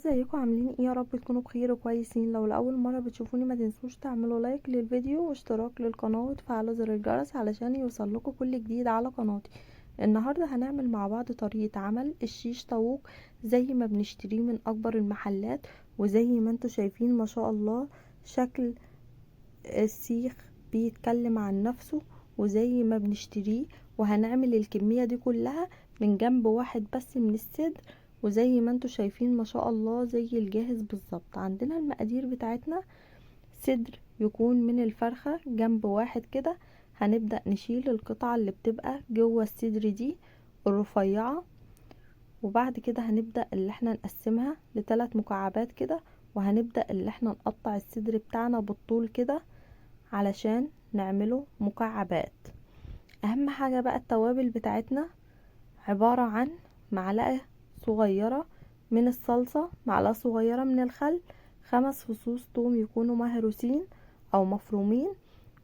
ازيكم عاملين ايه؟ يا رب تكونوا بخير وكويسين. لو لاول مره بتشوفوني ما تنسوش تعملوا لايك للفيديو واشتراك للقناه وتفعلوا زر الجرس علشان يوصلكوا كل جديد على قناتي. النهارده هنعمل مع بعض طريقه عمل الشيش طاووق زي ما بنشتريه من اكبر المحلات، وزي ما انتوا شايفين ما شاء الله شكل السيخ بيتكلم عن نفسه وزي ما بنشتريه. وهنعمل الكميه دي كلها من جنب واحد بس من الصدر، وزي ما انتوا شايفين ما شاء الله زي الجاهز بالظبط. عندنا المقادير بتاعتنا: صدر يكون من الفرخة جنب واحد كده. هنبدأ نشيل القطعة اللي بتبقى جوه الصدر دي الرفيعة، وبعد كده هنبدأ اللي احنا نقسمها لثلاث مكعبات كده، وهنبدأ اللي احنا نقطع الصدر بتاعنا بالطول كده علشان نعمله مكعبات. اهم حاجة بقى التوابل بتاعتنا عبارة عن معلقة صغيرة من الصلصة، معلقة صغيرة من الخل، 5 فصوص توم يكونوا مهروسين او مفرومين.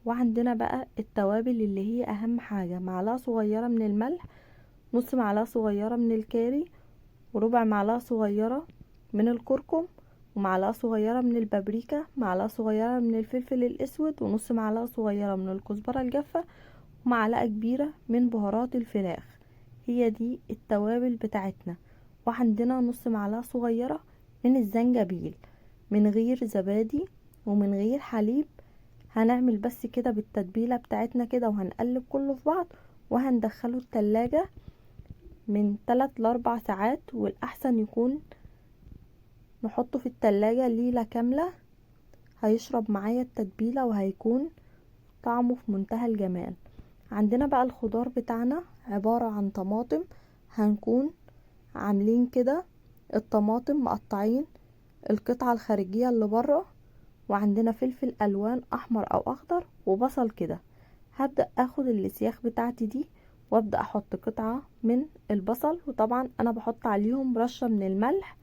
وعندنا بقى التوابل اللي هي اهم حاجة: معلقة صغيرة من الملح، نص معلقة صغيرة من الكاري، وربع معلقة صغيرة من الكركم، ومعلقة صغيرة من البابريكا، معلقة صغيرة من الفلفل الاسود، ونص معلقة صغيرة من الكزبرة الجافة، ومعلقة كبيرة من بهارات الفراخ. هي دي التوابل بتاعتنا. وعندنا نص معلقة صغيرة من الزنجبيل، من غير زبادي ومن غير حليب. هنعمل بس كده بالتتبيلة بتاعتنا كده، وهنقلب كله في بعض، وهندخله التلاجة من 3 ل4 ساعات، والأحسن يكون نحطه في التلاجة ليلة كاملة. هيشرب معايا التتبيلة وهيكون طعمه في منتهى الجمال. عندنا بقى الخضار بتاعنا عبارة عن طماطم، هنكون عاملين كده الطماطم مقطعين القطعة الخارجية اللي بره، وعندنا فلفل الوان احمر او اخضر وبصل كده. هبدأ اخد السياخ بتاعتي دي وابدأ احط قطعة من البصل، وطبعا انا بحط عليهم رشة من الملح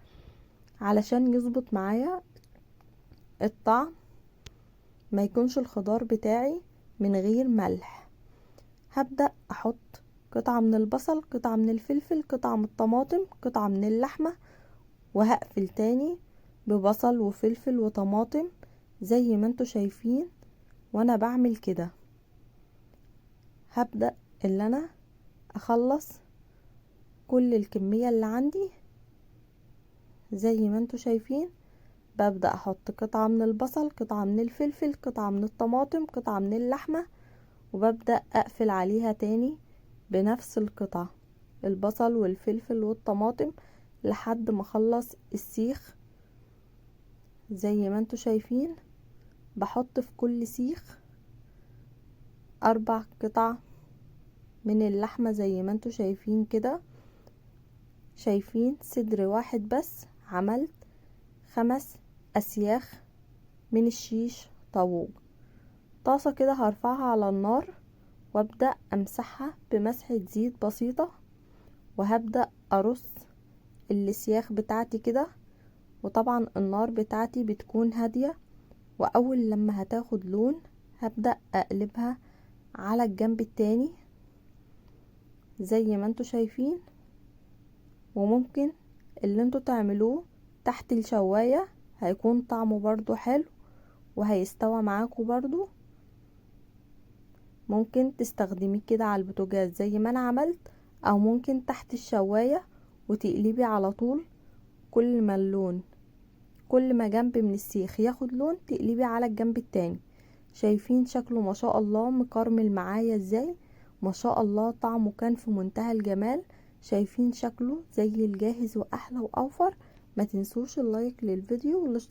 علشان يظبط معايا الطعم، ما يكونش الخضار بتاعي من غير ملح. هبدأ احط قطعة من البصل، قطعة من الفلفل، قطعة من الطماطم، قطعة من اللحمة، وهقفل تاني ببصل وفلفل وطماطم زي ما انتوا شايفين. وانا بعمل كده هبدأ اللي انا اخلص كل الكمية اللي عندي زي ما انتوا شايفين. ببدأ احط قطعة من البصل، قطعة من الفلفل، قطعة من الطماطم، قطعة من اللحمة، وببدأ اقفل عليها تاني بنفس القطعة، البصل والفلفل والطماطم، لحد ما اخلص السيخ. زي ما انتوا شايفين بحط في كل سيخ 4 قطع من اللحمة زي ما انتوا شايفين كده. شايفين صدر واحد بس عملت 5 اسياخ من الشيش طاووق. طاسة كده هرفعها على النار وابدأ امسحها بمسحة زيت بسيطة، وهبدأ ارص السياخ بتاعتي كده. وطبعا النار بتاعتي بتكون هادية، واول لما هتاخد لون هبدأ اقلبها على الجنب التاني زي ما انتوا شايفين. وممكن اللي انتوا تعملوه تحت الشواية هيكون طعمه برضو حلو وهيستوى معاكم برضو. ممكن تستخدميه كده على البوتاجاز زي ما انا عملت، او ممكن تحت الشواية وتقلبي على طول. كل ما اللون، كل ما جنب من السيخ ياخد لون تقلبي على الجنب التاني. شايفين شكله ما شاء الله مكرمل معايا ازاي؟ ما شاء الله طعمه كان في منتهى الجمال. شايفين شكله زي الجاهز واحلى واوفر. ما تنسوش اللايك للفيديو والاشتراك